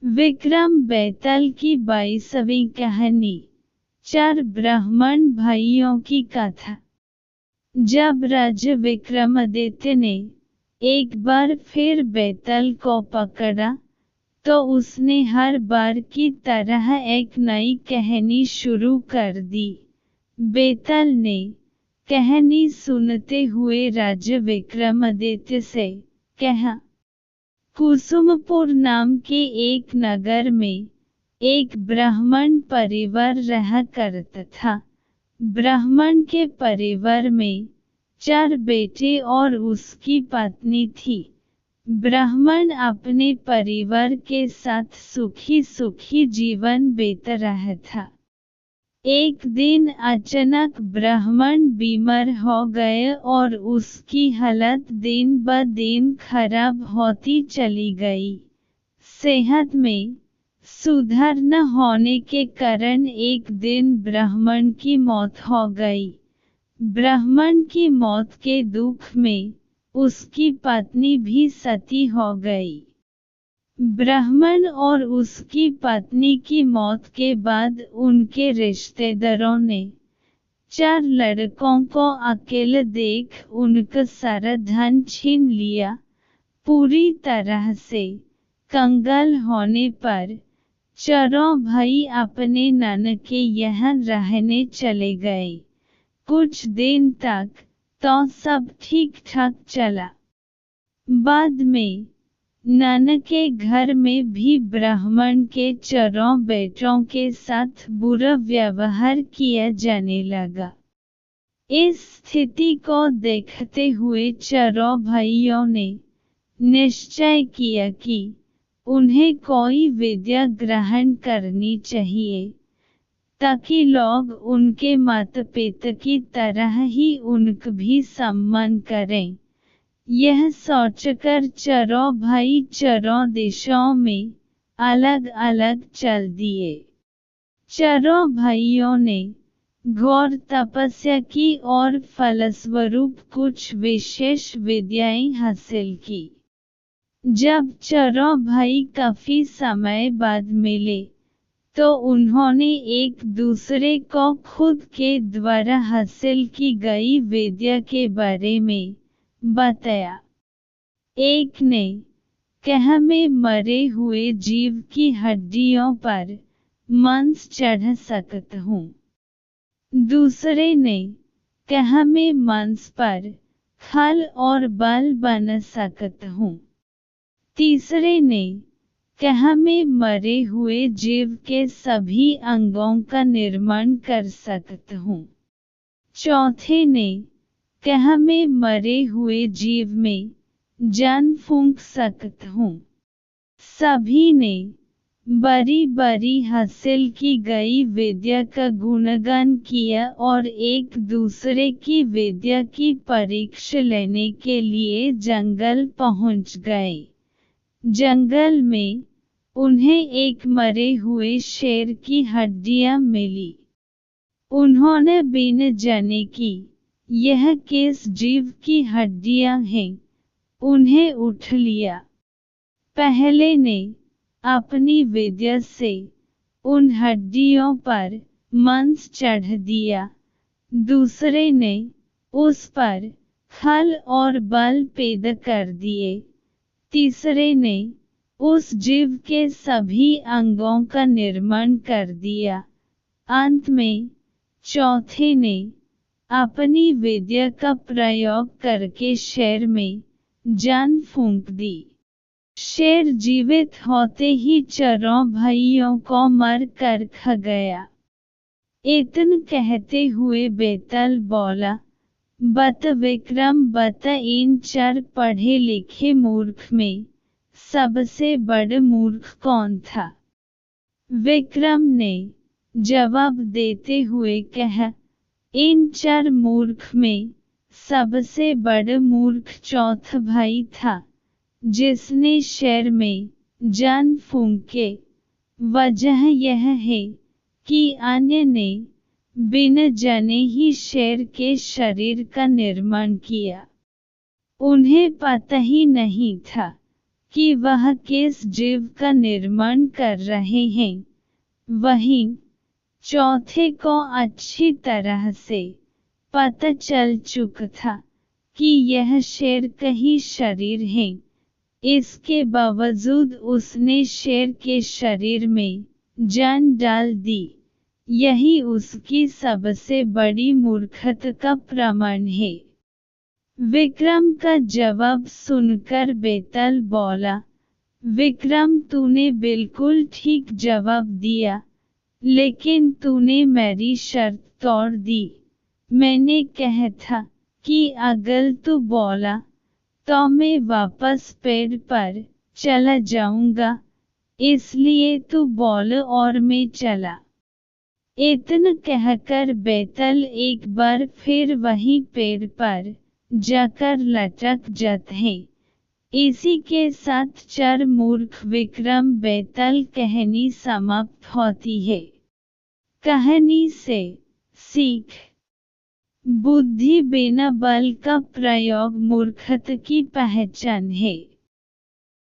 विक्रम बेताल की 22वीं कहानी। 4 ब्राह्मण भाइयों की कथा। जब राजा विक्रमादित्य ने एक बार फिर बेताल को पकड़ा, तो उसने हर बार की तरह एक नई कहानी शुरू कर दी। बेताल ने कहानी सुनते हुए राजा विक्रमादित्य से कहा, कुसुमपुर नाम के एक नगर में एक ब्राह्मण परिवार रहा करता था। ब्राह्मण के परिवार में 4 बेटे और उसकी पत्नी थी। ब्राह्मण अपने परिवार के साथ सुखी सुखी जीवन बीत रहा था। एक दिन अचानक ब्राह्मण बीमार हो गए और उसकी हालत दिन ब दिन खराब होती चली गई। सेहत में सुधार न होने के कारण एक दिन ब्राह्मण की मौत हो गई। ब्राह्मण की मौत के दुख में उसकी पत्नी भी सती हो गई। ब्राह्मण और उसकी पत्नी की मौत के बाद उनके रिश्तेदारों ने 4 लड़कों को अकेले देख उनका सारा धन छीन लिया। पूरी तरह से कंगाल होने पर चारों भाई अपने नानके यहाँ रहने चले गए। कुछ दिन तक तो सब ठीक ठाक चला। बाद में नाना के घर में भी ब्राह्मण के 4 बेटों के साथ बुरा व्यवहार किया जाने लगा। इस स्थिति को देखते हुए 4 भाइयों ने निश्चय किया कि उन्हें कोई विद्या ग्रहण करनी चाहिए, ताकि लोग उनके माता पिता की तरह ही उनका भी सम्मान करें। यह सोचकर 4 भाई 4 दिशाओं में अलग अलग चल दिए। 4 भाइयों ने घोर तपस्या की और फलस्वरूप कुछ विशेष विद्याएं हासिल की। जब 4 भाई काफी समय बाद मिले, तो उन्होंने एक दूसरे को खुद के द्वारा हासिल की गई विद्या के बारे में बताया। एक ने कहा, मैं मरे हुए जीव की हड्डियों पर मांस चढ़ा सकता हूँ। दूसरे ने कहा, मैं मांस पर खाल और बाल बना सकता हूँ। तीसरे ने कहा, मैं मरे हुए जीव के सभी अंगों का निर्माण कर सकता हूँ। चौथे ने कहा, मैं मरे हुए जीव में जान फूंक सकता हूँ। सभी ने बड़ी बड़ी हासिल की गई विद्या का गुणगान किया और एक दूसरे की विद्या की परीक्षा लेने के लिए जंगल पहुंच गए। जंगल में उन्हें एक मरे हुए शेर की हड्डियां मिली। उन्होंने बिना जाने कि यह किस जीव की हड्डियां हैं, उन्हें उठ लिया। पहले ने अपनी विद्या से उन हड्डियों पर मांस चढ़ा दिया। दूसरे ने उस पर खाल और बाल पैदा कर दिए। तीसरे ने उस जीव के सभी अंगों का निर्माण कर दिया। अंत में चौथे ने अपनी विद्या का प्रयोग करके शेर में जान फूंक दी। शेर जीवित होते ही 4 भाइयों को मार कर खा गया। इतना कहते हुए बेताल बोला, बता विक्रम, बता इन 4 पढ़े लिखे मूर्ख में सबसे बड़ा मूर्ख कौन था? विक्रम ने जवाब देते हुए कहा, इन 4 मूर्ख में सबसे बड़ा मूर्ख चौथा भाई था, जिसने शेर में जान फूंके। वजह यह है कि अन्य ने बिना जाने ही शेर के शरीर का निर्माण किया। उन्हें पता ही नहीं था कि वह किस जीव का निर्माण कर रहे हैं। वहीं चौथे को अच्छी तरह से पता चल चुका था कि यह शेर का ही शरीर है। इसके बावजूद उसने शेर के शरीर में जान डाल दी। यही उसकी सबसे बड़ी मूर्खता का प्रमाण है। विक्रम का जवाब सुनकर बेताल बोला, विक्रम तूने बिल्कुल ठीक जवाब दिया, लेकिन तूने मेरी शर्त तोड़ दी। मैंने कहा था कि अगर तू बोला तो मैं वापस पेड़ पर चला जाऊंगा, इसलिए तू बोल और मैं चला। इतना कहकर बेताल एक बार फिर वहीं पेड़ पर जाकर लटक जाते हैं। इसी के साथ चार मूर्ख विक्रम बेताल कहानी समाप्त होती है। कहानी से सीख, बुद्धि बिना बल का प्रयोग मूर्खता की पहचान है।